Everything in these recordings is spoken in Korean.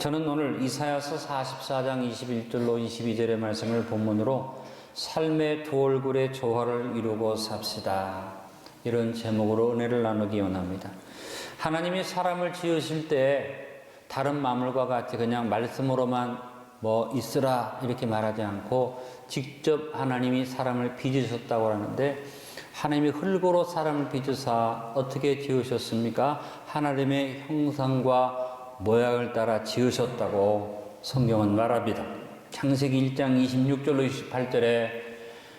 저는 오늘 이사야서 44장 21절로 22절의 말씀을 본문으로 삶의 두 얼굴의 조화를 이루고 삽시다, 이런 제목으로 은혜를 나누기 원합니다. 하나님이 사람을 지으실 때 다른 만물과 같이 그냥 말씀으로만 뭐 있으라 이렇게 말하지 않고 직접 하나님이 사람을 빚으셨다고 하는데, 하나님이 흙으로 사람을 빚으사 어떻게 지으셨습니까? 하나님의 형상과 모양을 따라 지으셨다고 성경은 말합니다. 창세기 1장 26절로 28절에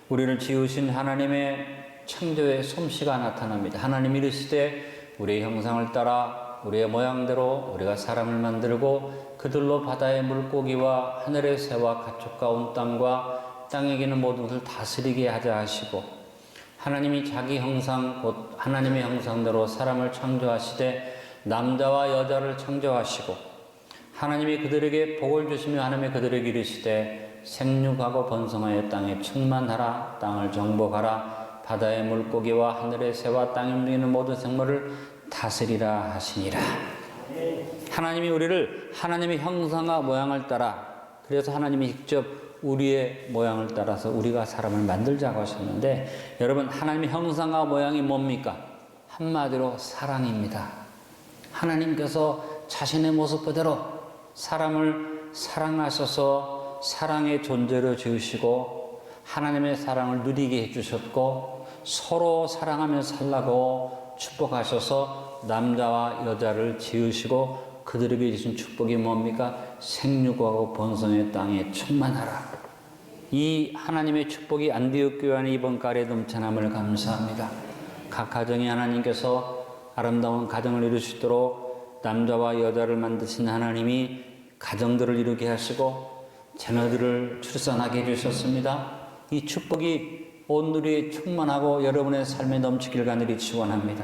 우리를 지으신 하나님의 창조의 솜씨가 나타납니다. 하나님이 이르시되 우리의 형상을 따라 우리의 모양대로 우리가 사람을 만들고 그들로 바다의 물고기와 하늘의 새와 가축과 온 땅과 땅에 기는 모든 것을 다스리게 하자 하시고, 하나님이 자기 형상 곧 하나님의 형상대로 사람을 창조하시되 남자와 여자를 창조하시고, 하나님이 그들에게 복을 주시며 하나님이 그들에게 이르시되 생육하고 번성하여 땅에 충만하라, 땅을 정복하라, 바다의 물고기와 하늘의 새와 땅에 움직이는 모든 생물을 다스리라 하시니라. 하나님이 우리를 하나님의 형상과 모양을 따라, 그래서 하나님이 직접 우리의 모양을 따라서 우리가 사람을 만들자고 하셨는데, 여러분, 하나님의 형상과 모양이 뭡니까? 한마디로 사랑입니다. 하나님께서 자신의 모습 그대로 사람을 사랑하셔서 사랑의 존재로 지으시고 하나님의 사랑을 누리게 해주셨고, 서로 사랑하며 살라고 축복하셔서 남자와 여자를 지으시고 그들에게 주신 축복이 뭡니까? 생육하고 번성의 땅에 충만하라. 이 하나님의 축복이 안디옥 교회 안에 이번 달에 넘쳐남을 감사합니다. 각 가정에 하나님께서 아름다운 가정을 이룰 수 있도록 남자와 여자를 만드신 하나님이 가정들을 이루게 하시고 자녀들을 출산하게 해주셨습니다. 이 축복이 온누리에 충만하고 여러분의 삶에 넘치길 간절히 축원합니다.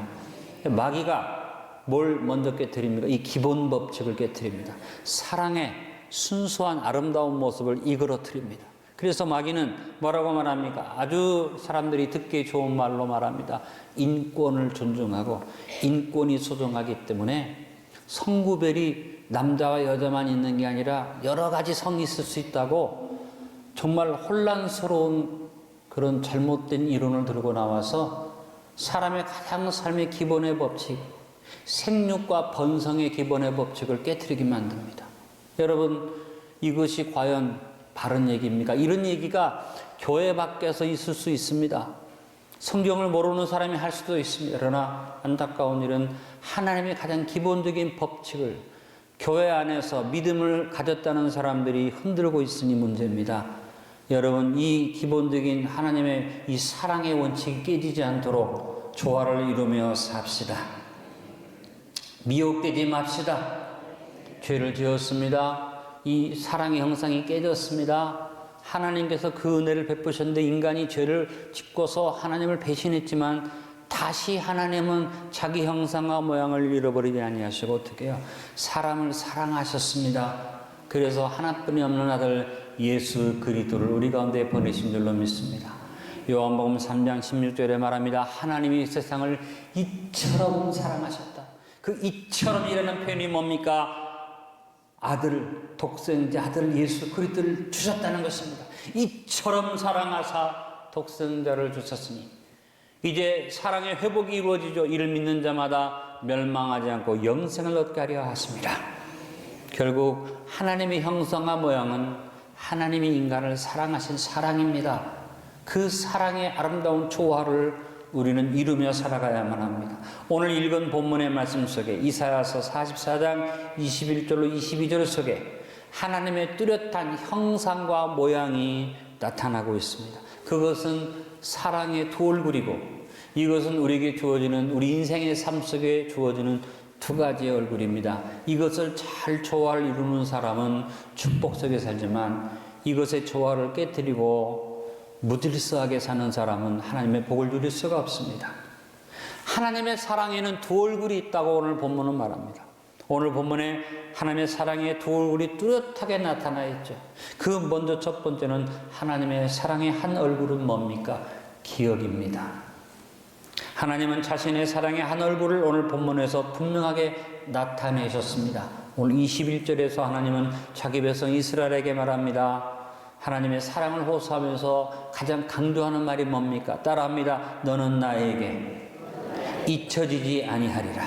마귀가 뭘 먼저 깨뜨립니까? 이 기본 법칙을 깨뜨립니다. 사랑의 순수한 아름다운 모습을 이끌어뜨립니다. 그래서 마귀는 뭐라고 말합니까? 아주 사람들이 듣기 좋은 말로 말합니다. 인권을 존중하고 인권이 소중하기 때문에 성구별이 남자와 여자만 있는 게 아니라 여러 가지 성이 있을 수 있다고 정말 혼란스러운 그런 잘못된 이론을 들고 나와서 사람의 가장 삶의 기본의 법칙, 생육과 번성의 기본의 법칙을 깨트리게 만듭니다. 여러분, 이것이 과연 바른 얘기입니까? 이런 얘기가 교회 밖에서 있을 수 있습니다. 성경을 모르는 사람이 할 수도 있습니다. 그러나 안타까운 일은 하나님의 가장 기본적인 법칙을 교회 안에서 믿음을 가졌다는 사람들이 흔들고 있으니 문제입니다. 여러분, 이 기본적인 하나님의 이 사랑의 원칙이 깨지지 않도록 조화를 이루며 삽시다. 미혹되지 맙시다. 죄를 지었습니다. 이 사랑의 형상이 깨졌습니다. 하나님께서 그 은혜를 베푸셨는데 인간이 죄를 짓고서 하나님을 배신했지만 다시 하나님은 자기 형상과 모양을 잃어버리지 아니하시고 어떻게 해요? 사람을 사랑하셨습니다. 그래서 하나뿐이 없는 아들 예수 그리스도를 우리 가운데 보내신 줄로 믿습니다. 요한복음 3장 16절에 말합니다. 하나님이 세상을 이처럼 사랑하셨다. 그 이처럼이라는 표현이 뭡니까? 아들, 독생자 아들 예수 그리스도를 주셨다는 것입니다. 이처럼 사랑하사 독생자를 주셨으니 이제 사랑의 회복이 이루어지죠. 이를 믿는 자마다 멸망하지 않고 영생을 얻게 하려 하십니다. 결국 하나님의 형상과 모양은 하나님이 인간을 사랑하신 사랑입니다. 그 사랑의 아름다운 조화를 우리는 이루며 살아가야만 합니다. 오늘 읽은 본문의 말씀 속에 이사야서 44장 21절로 22절 속에 하나님의 뚜렷한 형상과 모양이 나타나고 있습니다. 그것은 사랑의 두 얼굴이고, 이것은 우리에게 주어지는, 우리 인생의 삶 속에 주어지는 두 가지의 얼굴입니다. 이것을 잘 조화를 이루는 사람은 축복 속에 살지만 이것의 조화를 깨뜨리고 무질서하게 사는 사람은 하나님의 복을 누릴 수가 없습니다. 하나님의 사랑에는 두 얼굴이 있다고 오늘 본문은 말합니다. 오늘 본문에 하나님의 사랑의 두 얼굴이 뚜렷하게 나타나 있죠. 그 먼저 첫 번째는 하나님의 사랑의 한 얼굴은 뭡니까? 기억입니다. 하나님은 자신의 사랑의 한 얼굴을 오늘 본문에서 분명하게 나타내셨습니다. 오늘 21절에서 하나님은 자기 백성 이스라엘에게 말합니다. 하나님의 사랑을 호소하면서 가장 강조하는 말이 뭡니까? 따라합니다. 너는 나에게 잊혀지지 아니하리라.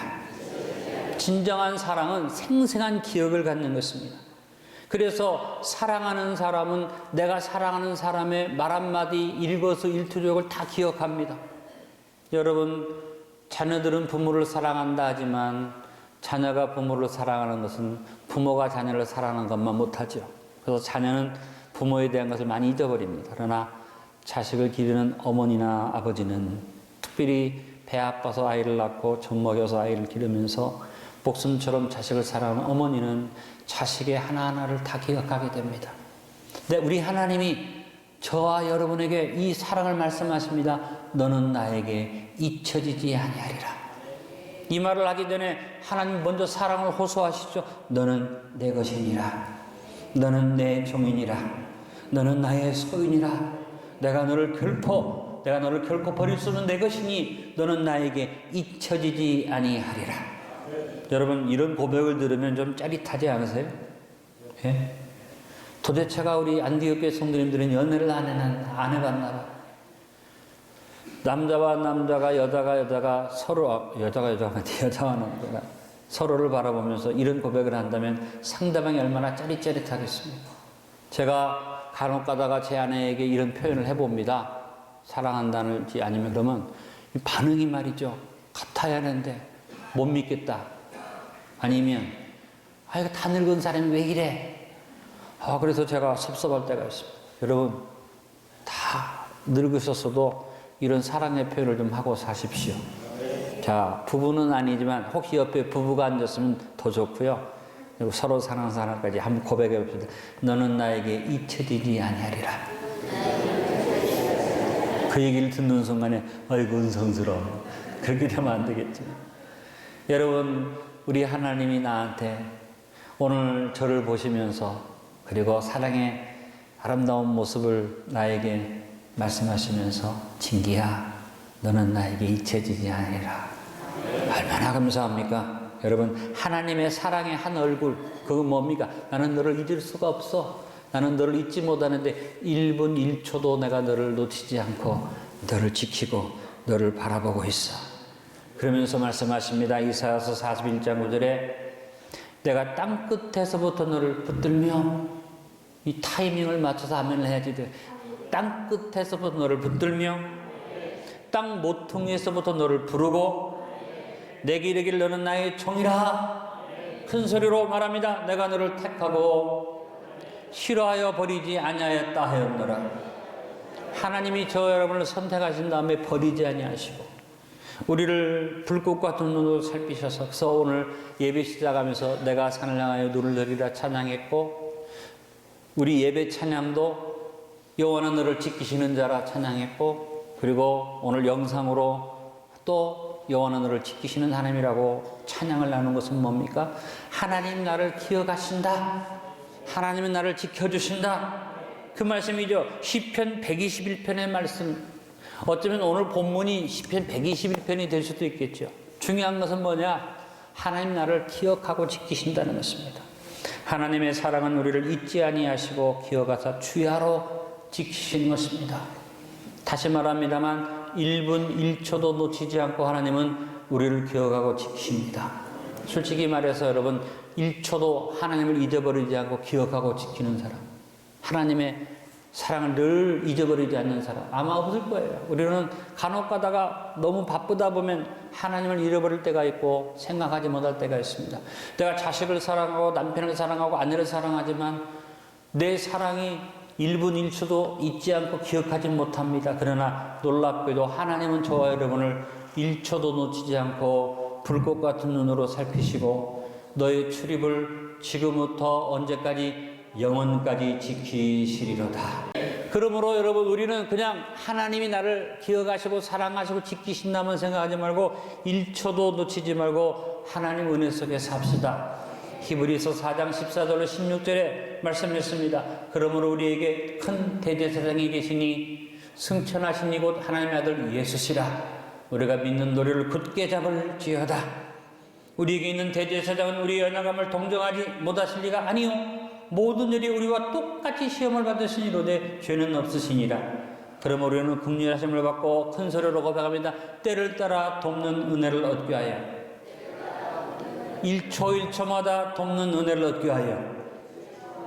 진정한 사랑은 생생한 기억을 갖는 것입니다. 그래서 사랑하는 사람은 내가 사랑하는 사람의 말 한마디 일거수일투족을 다 기억합니다. 여러분, 자녀들은 부모를 사랑한다 하지만 자녀가 부모를 사랑하는 것은 부모가 자녀를 사랑하는 것만 못하죠. 그래서 자녀는 부모에 대한 것을 많이 잊어버립니다. 그러나 자식을 기르는 어머니나 아버지는 특별히 배 아파서 아이를 낳고 젖 먹여서 아이를 기르면서 목숨처럼 자식을 사랑하는 어머니는 자식의 하나하나를 다 기억하게 됩니다. 근데 우리 하나님이 저와 여러분에게 이 사랑을 말씀하십니다. 너는 나에게 잊혀지지 아니하리라. 이 말을 하기 전에 하나님 먼저 사랑을 호소하시죠. 너는 내 것이니라. 너는 내 종이니라. 너는 나의 소유니라. 내가 너를 결코 버릴 수 없는 내 것이니 너는 나에게 잊혀지지 아니하리라. 여러분, 이런 고백을 들으면 좀 짜릿하지 않으세요? 예? 도대체가 우리 안디옥교회 성도님들은 연애를 안 해봤나 봐. 남자와 남자가 여자가 서로 여자와 남자가 서로를 바라보면서 이런 고백을 한다면 상대방이 얼마나 짜릿짜릿하겠습니까? 제가 간혹 가다가 제 아내에게 이런 표현을 해봅니다. 사랑한다는지 아니면 그러면 반응이 말이죠. 같아야 하는데 못 믿겠다. 아니면 이거 다 늙은 사람이 왜 이래? 그래서 제가 섭섭할 때가 있습니다. 여러분, 다 늙으셨어도 이런 사랑의 표현을 좀 하고 사십시오. 자, 부부는 아니지만 혹시 옆에 부부가 앉았으면 더 좋고요. 그리고 서로 사랑까지 한번 고백해 봅시다. 너는 나에게 잊혀지지 아니하리라. 그 얘기를 듣는 순간에 아이고 은성스러워. 그렇게 되면 안 되겠죠. 여러분, 우리 하나님이 나한테 오늘 저를 보시면서 그리고 사랑의 아름다운 모습을 나에게 말씀하시면서 진기야, 너는 나에게 잊혀지지 아니라. 얼마나 감사합니까? 여러분, 하나님의 사랑의 한 얼굴, 그건 뭡니까? 나는 너를 잊을 수가 없어. 나는 너를 잊지 못하는데 1분 1초도 내가 너를 놓치지 않고 너를 지키고 너를 바라보고 있어. 그러면서 말씀하십니다. 이사야서 41장 9절에 내가 땅 끝에서부터 너를 붙들며, 이 타이밍을 맞춰서 아멘을 해야지 돼. 땅 끝에서부터 너를 붙들며 땅 모퉁이에서부터 너를 부르고 내게 이르기를 너는 나의 종이라. 큰 소리로 말합니다. 내가 너를 택하고 싫어하여 버리지 아니하였다 하였노라. 하나님이 저 여러분을 선택하신 다음에 버리지 아니하시고 우리를 불꽃 같은 눈으로 살피셔서, 그래서 오늘 예배 시작하면서 내가 산을 향하여 눈을 들이라 찬양했고, 우리 예배 찬양도 여호와는 너를 지키시는 자라 찬양했고, 그리고 오늘 영상으로 또 여호와는 너를 지키시는 하나님이라고 찬양을 나누는 것은 뭡니까? 하나님 나를 기억하신다. 하나님은 나를 지켜주신다. 그 말씀이죠. 시편 121편의 말씀. 어쩌면 오늘 본문이 시편 121편이 될 수도 있겠죠. 중요한 것은 뭐냐? 하나님 나를 기억하고 지키신다는 것입니다. 하나님의 사랑은 우리를 잊지 아니하시고 기억하사 주야로 지키시는 것입니다. 다시 말합니다만 1분 1초도 놓치지 않고 하나님은 우리를 기억하고 지키십니다. 솔직히 말해서 여러분, 1초도 하나님을 잊어버리지 않고 기억하고 지키는 사람, 하나님의 사랑을 늘 잊어버리지 않는 사람 아마 없을 거예요. 우리는 간혹 가다가 너무 바쁘다 보면 하나님을 잃어버릴 때가 있고 생각하지 못할 때가 있습니다. 내가 자식을 사랑하고 남편을 사랑하고 아내를 사랑하지만 내 사랑이 1분 1초도 잊지 않고 기억하지 못합니다. 그러나 놀랍게도 하나님은 저와 여러분을 1초도 놓치지 않고 불꽃 같은 눈으로 살피시고 너의 출입을 지금부터 언제까지 영원까지 지키시리로다. 그러므로 여러분, 우리는 그냥 하나님이 나를 기억하시고 사랑하시고 지키신다면 생각하지 말고 1초도 놓치지 말고 하나님 은혜 속에 삽시다. 히브리서 4장 14절로 16절에 말씀했습니다. 그러므로 우리에게 큰 대제사장이 계시니 승천하신 이곳 하나님의 아들 예수시라. 우리가 믿는 도리를 굳게 잡을지어다. 우리에게 있는 대제사장은 우리의 연약함을 동정하지 못하실 리가 아니요 모든 일이 우리와 똑같이 시험을 받으시니로되 죄는 없으시니라. 그러므로 우리는 긍휼하심을 받고 큰 소리로 고백합니다. 때를 따라 돕는 은혜를 얻기 위하여 1초 1초마다 돕는 은혜를 얻기 위하여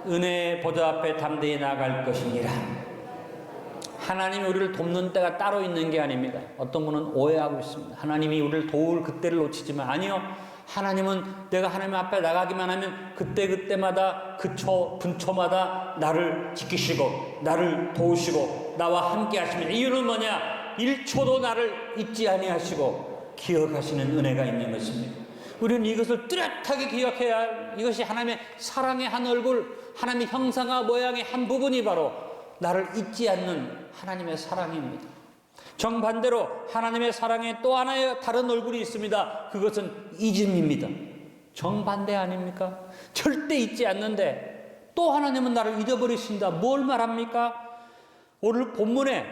은혜의 보좌 앞에 담대히 나아갈 것이니라. 하나님이 우리를 돕는 때가 따로 있는 게 아닙니다. 어떤 분은 오해하고 있습니다. 하나님이 우리를 도울 그때를 놓치지만 아니요. 하나님은 내가 하나님 앞에 나가기만 하면 그때그때마다 분초마다 나를 지키시고 나를 도우시고 나와 함께 하십니다. 이유는 뭐냐? 1초도 나를 잊지 아니하시고 기억하시는 은혜가 있는 것입니다. 우리는 이것을 뚜렷하게 기억해야 할, 이것이 하나님의 사랑의 한 얼굴, 하나님의 형상과 모양의 한 부분이 바로 나를 잊지 않는 하나님의 사랑입니다. 정반대로 하나님의 사랑에 또 하나의 다른 얼굴이 있습니다. 그것은 잊음입니다. 정반대 아닙니까? 절대 잊지 않는데 또 하나님은 나를 잊어버리신다. 뭘 말합니까? 오늘 본문에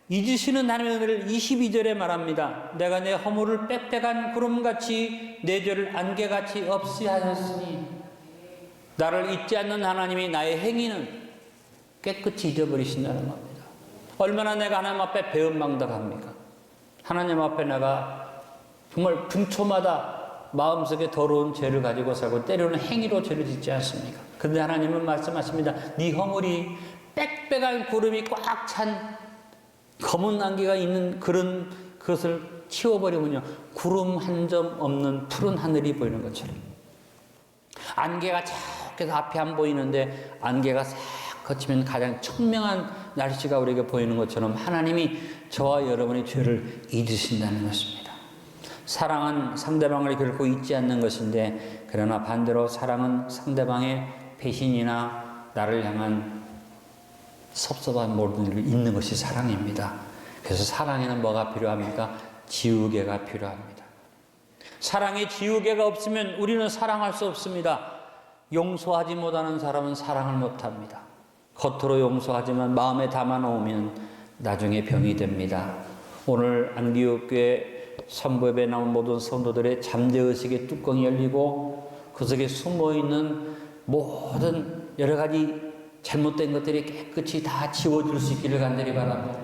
잊으시는 하나님의 은혜를 22절에 말합니다. 내가 내 허물을 빽빽한 구름같이 내 죄를 안개같이 없이 하셨으니. 나를 잊지 않는 하나님이 나의 행위는 깨끗이 잊어버리신다는 겁니다. 얼마나 내가 하나님 앞에 배은망덕합니까? 하나님 앞에 내가 정말 분초마다 마음속에 더러운 죄를 가지고 살고 때로는 행위로 죄를 짓지 않습니까? 그런데 하나님은 말씀하십니다. 네 허물이 빽빽한 구름이 꽉 찬 검은 안개가 있는 그것을 치워버리면요 구름 한 점 없는 푸른 하늘이 보이는 것처럼 안개가 저렇게 앞에 안 보이는데 안개가 싹 거치면 가장 청명한 날씨가 우리에게 보이는 것처럼 하나님이 저와 여러분의 죄를 잊으신다는 것입니다. 사랑은 상대방을 결코 잊지 않는 것인데 그러나 반대로 사랑은 상대방의 배신이나 나를 향한 섭섭한 모든 일을 잊는 것이 사랑입니다. 그래서 사랑에는 뭐가 필요합니까? 지우개가 필요합니다. 사랑에 지우개가 없으면 우리는 사랑할 수 없습니다. 용서하지 못하는 사람은 사랑을 못합니다. 겉으로 용서하지만 마음에 담아놓으면 나중에 병이 됩니다. 오늘 안디옥교회 선부예배 나온 모든 성도들의 잠재의식의 뚜껑이 열리고 그 속에 숨어있는 모든 여러 가지 잘못된 것들이 깨끗이 다 지워질 수 있기를 간절히 바랍니다.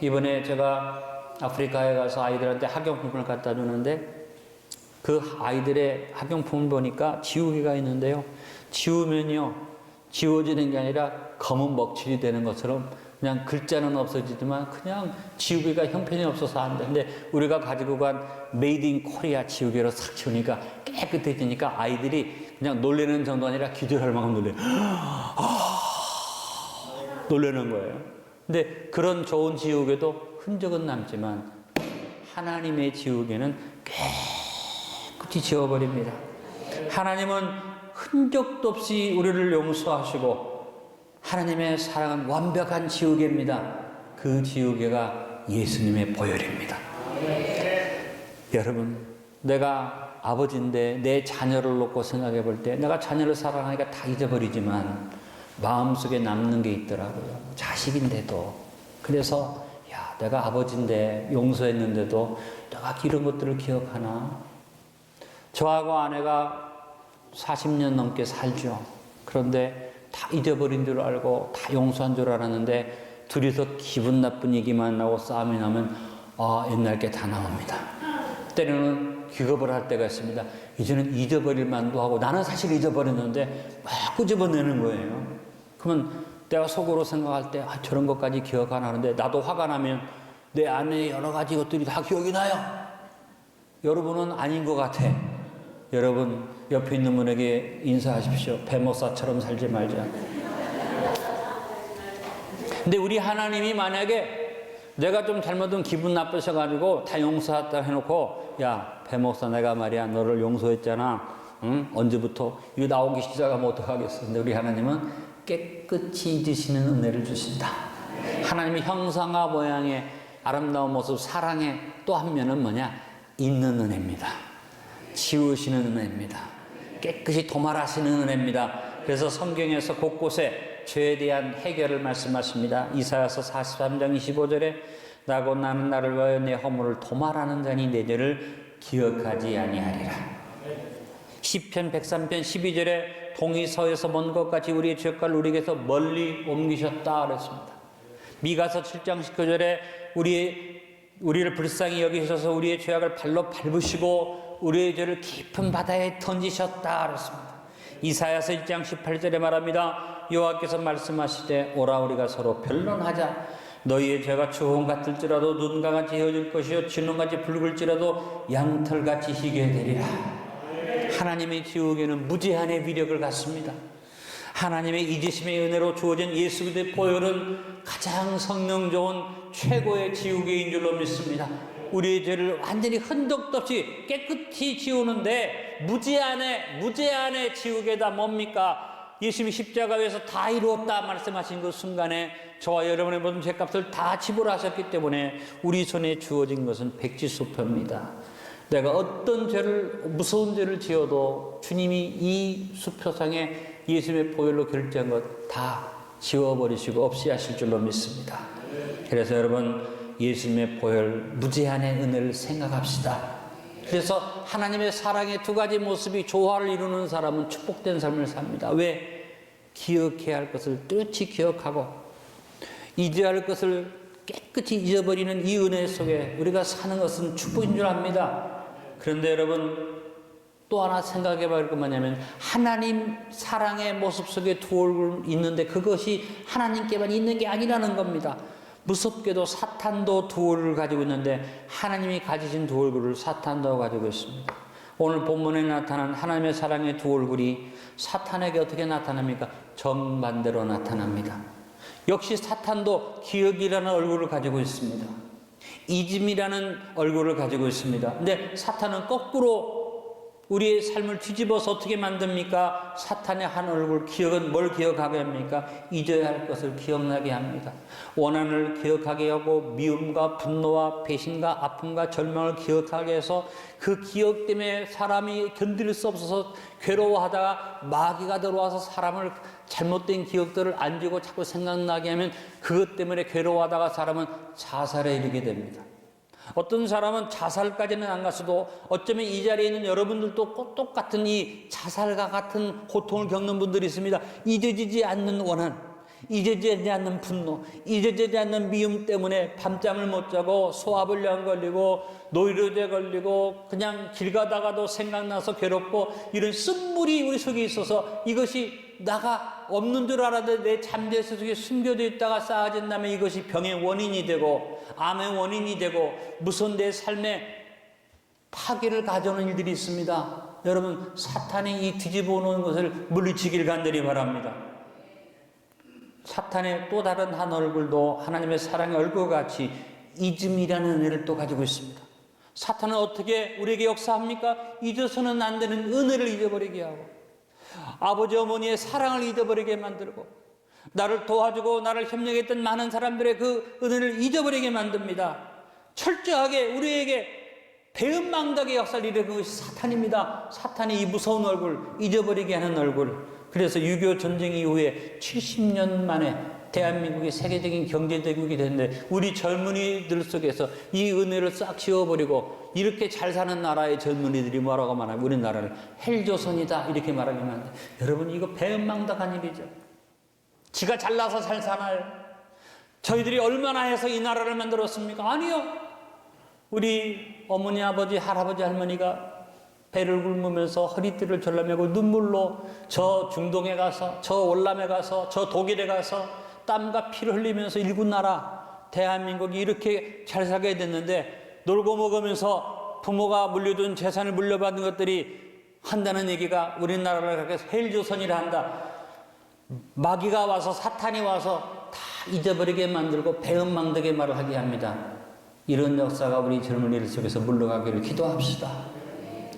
이번에 제가 아프리카에 가서 아이들한테 학용품을 갖다 주는데 그 아이들의 학용품을 보니까 지우개가 있는데요. 지우면요 지워지는 게 아니라 검은 먹칠이 되는 것처럼 그냥 글자는 없어지지만 그냥 지우개가 형편이 없어서 안 돼. 근데 우리가 가지고 간 메이드 인 코리아 지우개로 싹 지우니까 깨끗해지니까 아이들이 그냥 놀라는 정도 아니라 기절할 만큼 놀래요. 놀라는 거예요. 근데 그런 좋은 지우개도 흔적은 남지만 하나님의 지우개는 깨끗이 지워버립니다. 하나님은 흔적도 없이 우리를 용서하시고 하나님의 사랑은 완벽한 지우개입니다. 그 지우개가 예수님의 보혈입니다. 여러분, 내가 아버지인데 내 자녀를 놓고 생각해 볼 때 내가 자녀를 사랑하니까 다 잊어버리지만 마음속에 남는 게 있더라고요. 자식인데도. 그래서 야, 내가 아버지인데 용서했는데도 내가 이런 것들을 기억하나? 저하고 아내가 40년 넘게 살죠. 그런데 다 잊어버린 줄 알고 다 용서한 줄 알았는데 둘이서 기분 나쁜 얘기만 나고 싸움이 나면 옛날 게 다 나옵니다. 때로는 기겁을 할 때가 있습니다. 이제는 잊어버릴 만도 하고 나는 사실 잊어버렸는데 막 끄집어내는 거예요. 그러면 내가 속으로 생각할 때 저런 것까지 기억 안 하는데 나도 화가 나면 내 안에 여러 가지 것들이 다 기억이 나요. 여러분은 아닌 것 같아. 여러분 옆에 있는 분에게 인사하십시오. 배모사처럼 살지 말자. 근데 우리 하나님이 만약에 내가 좀 잘못하면 기분 나쁘셔가지고 다 용서했다 해놓고 야 배목사 내가 말이야 너를 용서했잖아. 응? 언제부터 이거 나오기 시작하면 어떡하겠어. 근데 우리 하나님은 깨끗이 잊으시는 은혜를 주신다. 하나님의 형상과 모양의 아름다운 모습 사랑의 또 한 면은 뭐냐? 있는 은혜입니다. 지우시는 은혜입니다. 깨끗이 도말하시는 은혜입니다. 그래서 성경에서 곳곳에 죄에 대한 해결을 말씀하십니다. 이사야서 43장 25절에 나고 나는 나를 위하여 내 허물을 도말하는 자니 내 죄를 기억하지 아니하리라. 시편 103편 12절에 동이 서에서 먼 것 같이 우리의 죄악을 우리에게서 멀리 옮기셨다 그랬습니다. 미가서 7장 19절에 우리를 불쌍히 여기셔서 우리의 죄악을 발로 밟으시고 우리의 죄를 깊은 바다에 던지셨다 그랬습니다. 이사야서 1장 18절에 말합니다. 여호와께서 말씀하시되 오라 우리가 서로 변론하자. 너희의 죄가 주홍 같을지라도 눈과 같이 헤어질 것이요 진홍같이 붉을지라도 양털같이 희게 되리라. 하나님의 지옥에는 무제한의 위력을 갖습니다. 하나님의 잊으심의 은혜로 주어진 예수 그리스도의 보혈은 가장 성능 좋은 최고의 지우개인 줄로 믿습니다. 우리의 죄를 완전히 흔적도 없이 깨끗이 지우는데 무제한의 지우개다. 뭡니까? 예수님이 십자가에서 다 이루었다 말씀하신 그 순간에 저와 여러분의 모든 죄값을 다 지불하셨기 때문에 우리 손에 주어진 것은 백지수표입니다. 내가 어떤 무서운 죄를 지어도 주님이 이 수표상에 예수님의 보혈로 결제한 것 다 지워버리시고 없이 하실 줄로 믿습니다. 그래서 여러분 예수님의 보혈 무제한의 은혜를 생각합시다. 그래서 하나님의 사랑의 두 가지 모습이 조화를 이루는 사람은 축복된 삶을 삽니다. 왜? 기억해야 할 것을 뚜렷이 기억하고 잊어야 할 것을 깨끗이 잊어버리는 이 은혜 속에 우리가 사는 것은 축복인 줄 압니다. 그런데 여러분 또 하나 생각해 볼 건 뭐냐면 하나님 사랑의 모습 속에 두 얼굴 있는데 그것이 하나님께만 있는 게 아니라는 겁니다. 무섭게도 사탄도 두 얼굴을 가지고 있는데 하나님이 가지신 두 얼굴을 사탄도 가지고 있습니다. 오늘 본문에 나타난 하나님의 사랑의 두 얼굴이 사탄에게 어떻게 나타납니까? 정반대로 나타납니다. 역시 사탄도 기억이라는 얼굴을 가지고 있습니다. 잊음이라는 얼굴을 가지고 있습니다. 근데 사탄은 거꾸로 우리의 삶을 뒤집어서 어떻게 만듭니까? 사탄의 한 얼굴, 기억은 뭘 기억하게 합니까? 잊어야 할 것을 기억나게 합니다. 원한을 기억하게 하고 미움과 분노와 배신과 아픔과 절망을 기억하게 해서 그 기억 때문에 사람이 견딜 수 없어서 괴로워하다가 마귀가 들어와서 사람을 잘못된 기억들을 안 지고 자꾸 생각나게 하면 그것 때문에 괴로워하다가 사람은 자살에 이르게 됩니다. 어떤 사람은 자살까지는 안 갔어도 어쩌면 이 자리에 있는 여러분들도 똑같은 이 자살과 같은 고통을 겪는 분들이 있습니다. 잊어지지 않는 원한, 잊어지지 않는 분노, 잊어지지 않는 미움 때문에 밤잠을 못 자고 소화불량 걸리고 노이로제 걸리고 그냥 길 가다가도 생각나서 괴롭고 이런 쓴물이 우리 속에 있어서 이것이 나가 없는 줄 알았는데 내 잠재 속에 숨겨져 있다가 쌓아진다면 이것이 병의 원인이 되고 암의 원인이 되고 무슨 내 삶에 파괴를 가져오는 일들이 있습니다. 여러분 사탄이 이 뒤집어 놓은 것을 물리치길 간절히 바랍니다. 사탄의 또 다른 한 얼굴도 하나님의 사랑의 얼굴같이 잊음이라는 은혜를 또 가지고 있습니다. 사탄은 어떻게 우리에게 역사합니까? 잊어서는 안 되는 은혜를 잊어버리게 하고 아버지 어머니의 사랑을 잊어버리게 만들고 나를 도와주고 나를 협력했던 많은 사람들의 그 은혜를 잊어버리게 만듭니다. 철저하게 우리에게 배은망덕의 역사를 이루는 것이 사탄입니다. 사탄이 이 무서운 얼굴, 잊어버리게 하는 얼굴. 그래서 6.25 전쟁 이후에 70년 만에 대한민국이 세계적인 경제대국이 됐는데 우리 젊은이들 속에서 이 은혜를 싹 지워버리고 이렇게 잘 사는 나라의 젊은이들이 뭐라고 말하면 우리나라를 헬조선이다 이렇게 말하게 만든. 여러분 이거 배은망덕한 일이죠. 지가 잘나서 잘 사나요? 저희들이 얼마나 해서 이 나라를 만들었습니까? 아니요. 우리 어머니, 아버지, 할아버지, 할머니가 배를 굶으면서 허리띠를 졸라매고 눈물로 저 중동에 가서 저 월남에 가서 저 독일에 가서 땀과 피를 흘리면서 일군 나라 대한민국이 이렇게 잘 살게 됐는데 놀고 먹으면서 부모가 물려준 재산을 물려받은 것들이 한다는 얘기가 우리나라를 그렇게 헬조선이라 한다. 마귀가 와서 사탄이 와서 다 잊어버리게 만들고 배은망덕의 말을 하게 합니다. 이런 역사가 우리 젊은이들 속에서 물러가기를 기도합시다.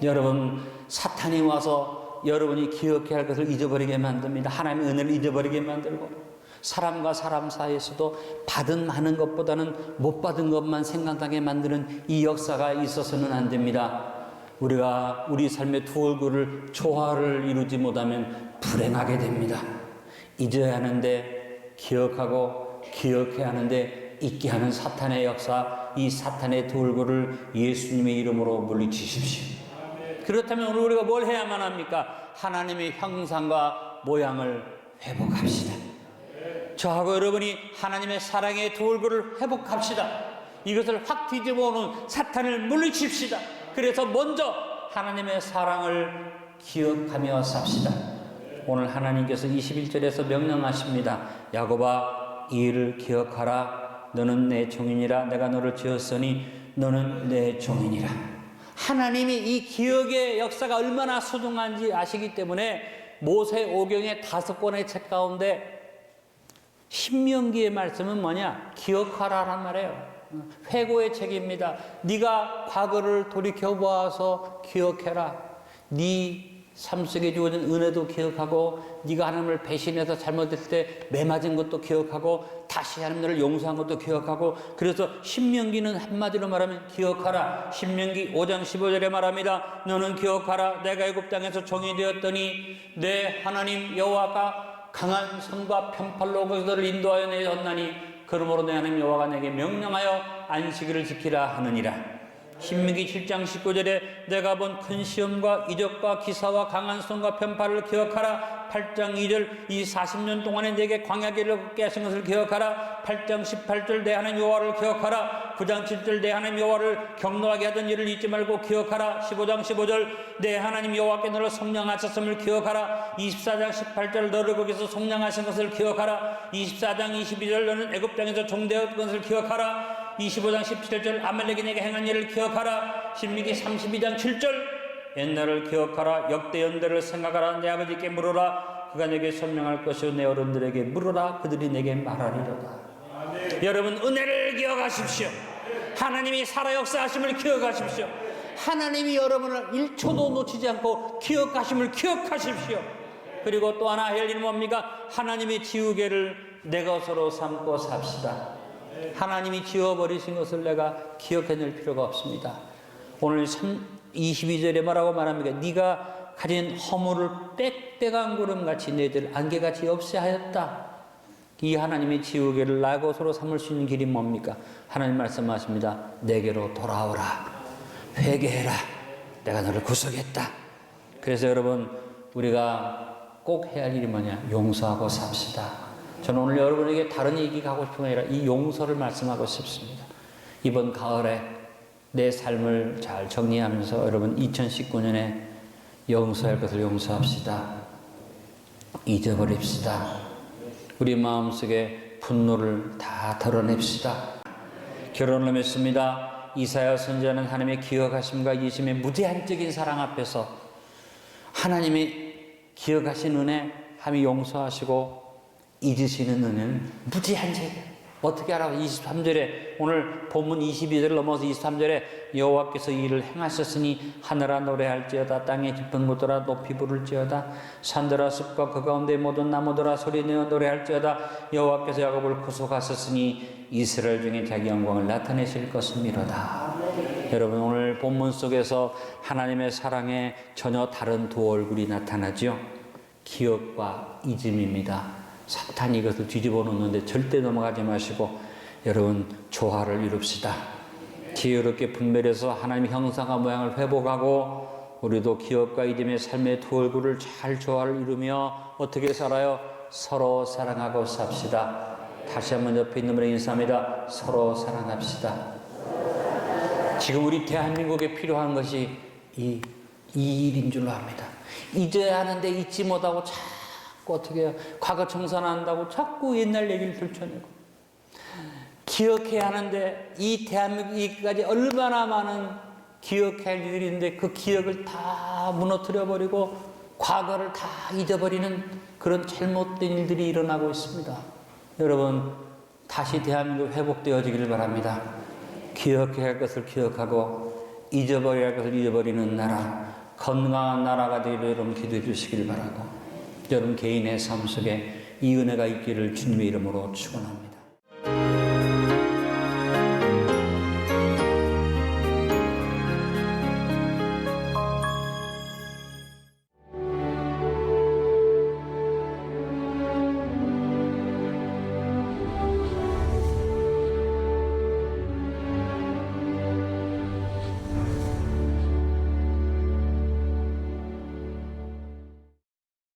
여러분 사탄이 와서 여러분이 기억해야 할 것을 잊어버리게 만듭니다. 하나님의 은혜를 잊어버리게 만들고 사람과 사람 사이에서도 받은 많은 것보다는 못 받은 것만 생각나게 만드는 이 역사가 있어서는 안 됩니다. 우리가 우리 삶의 두 얼굴을 조화를 이루지 못하면 불행하게 됩니다. 잊어야 하는데 기억하고 기억해야 하는데 잊게 하는 사탄의 역사, 이 사탄의 두 얼굴을 예수님의 이름으로 물리치십시오. 그렇다면 오늘 우리가 뭘 해야만 합니까? 하나님의 형상과 모양을 회복합시다. 저하고 여러분이 하나님의 사랑의 두 얼굴을 회복합시다. 이것을 확 뒤집어오는 사탄을 물리칩시다. 그래서 먼저 하나님의 사랑을 기억하며 삽시다. 오늘 하나님께서 21절에서 명령하십니다. 야곱아, 이 일을 기억하라. 너는 내 종이니라. 내가 너를 지었으니 너는 내 종이니라. 하나님이 이 기억의 역사가 얼마나 소중한지 아시기 때문에 모세오경의 5권의 책 가운데 신명기의 말씀은 뭐냐? 기억하라란 말이에요. 회고의 책입니다. 네가 과거를 돌이켜보아서 기억해라. 네 삶 속에 주어진 은혜도 기억하고, 네가 하나님을 배신해서 잘못했을 때 매맞은 것도 기억하고, 다시 하나님을 용서한 것도 기억하고. 그래서 신명기는 한마디로 말하면 기억하라. 신명기 5장 15절에 말합니다. 너는 기억하라. 내가 애굽 땅에서 종이 되었더니 내 하나님 여호와가 강한 손과 편팔로 그들을 인도하여 내었나니 그러므로 내 하나님 여호와가 내게 명령하여 안식일을 지키라 하느니라. 신명기 7장 19절에 내가 본 큰 시험과 이적과 기사와 강한 손과 편팔을 기억하라. 8장 2절 이 40년 동안에 내게 광야길을 걷게 하신 것을 기억하라. 8장 18절 내 하나님 여호와를 기억하라. 9장 7절 내 하나님 여호와를 경노하게 하던 일을 잊지 말고 기억하라. 15장 15절 내 하나님 여호와께 너를 속량하셨음을 기억하라. 24장 18절 너를 거기서 속량하신 것을 기억하라. 24장 22절 너는 애굽 땅에서 종되었던 것을 기억하라. 25장 17절 아말렉이 내게 행한 일을 기억하라. 신명기 32장 7절 옛날을 기억하라. 역대 연대를 생각하라. 내 아버지께 물어라. 그가 내게 설명할 것이요 내 어른들에게 물어라. 그들이 내게 말하리로다. 여러분 은혜를 기억하십시오. 하나님이 살아 역사하심을 기억하십시오. 하나님이 여러분을 1초도 놓치지 않고 기억하심을 기억하십시오. 그리고 또 하나 할 일은 뭡니까? 하나님의 지우개를 내 것으로 삼고 삽시다. 하나님이 지워버리신 것을 내가 기억해낼 필요가 없습니다. 오늘 22절에 뭐라고 말합니까? 네가 가진 허물을 빽빽한 구름같이 너희들 안개같이 없애하였다. 이 하나님의 지우개를 나 것으로 삼을 수 있는 길이 뭡니까? 하나님 말씀하십니다. 내게로 돌아오라. 회개해라. 내가 너를 구속했다. 그래서 여러분 우리가 꼭 해야 할 일이 뭐냐? 용서하고 삽시다. 저는 오늘 여러분에게 다른 얘기가 하고 싶은 게 아니라 이 용서를 말씀하고 싶습니다. 이번 가을에 내 삶을 잘 정리하면서 여러분 2019년에 용서할 것을 용서합시다. 잊어버립시다. 우리 마음속에 분노를 다 덜어냅시다. 결론을 맺습니다. 이사야 선지자는 하나님의 기억하심과 이심의 무제한적인 사랑 앞에서 하나님이 기억하신 은혜, 하나님이 용서하시고 잊으시는 은혜는 무제한적이에요. 어떻게 알아요? 23절에 오늘 본문 22절을 넘어서 23절에 여호와께서 이 일을 행하셨으니 하늘아 노래할지어다. 땅의 깊은 곳들아 높이 부를지어다. 산들아 숲과 그 가운데 모든 나무들아 소리내어 노래할지어다. 여호와께서 야곱을 구속하셨으니 이스라엘 중에 자기 영광을 나타내실 것이미로다. 여러분 오늘 본문 속에서 하나님의 사랑에 전혀 다른 두 얼굴이 나타나죠. 기억과 잊음입니다. 사탄이 이것을 뒤집어 놓는데 절대 넘어가지 마시고 여러분 조화를 이룹시다. 지혜롭게 분별해서 하나님의 형상과 모양을 회복하고 우리도 기억과 잊음의 삶의 두 얼굴을 잘 조화를 이루며 어떻게 살아요? 서로 사랑하고 삽시다. 다시 한번 옆에 있는 분에게 인사합니다. 서로 사랑합시다. 지금 우리 대한민국에 필요한 것이 이 일인 줄로 압니다. 잊어야 하는데 잊지 못하고 어떻게 해요? 과거 청산한다고 자꾸 옛날 얘기를 들춰내고 기억해야 하는데 이 대한민국까지 얼마나 많은 기억해야 할 일이 있는데 그 기억을 다 무너뜨려 버리고 과거를 다 잊어버리는 그런 잘못된 일들이 일어나고 있습니다. 여러분 다시 대한민국 회복되어지기를 바랍니다. 기억해야 할 것을 기억하고 잊어버려야 할 것을 잊어버리는 나라, 건강한 나라가 되기를 여러분 기도해 주시길 바라고 여러분 개인의 삶 속에 이 은혜가 있기를 주님의 이름으로 축원합니다.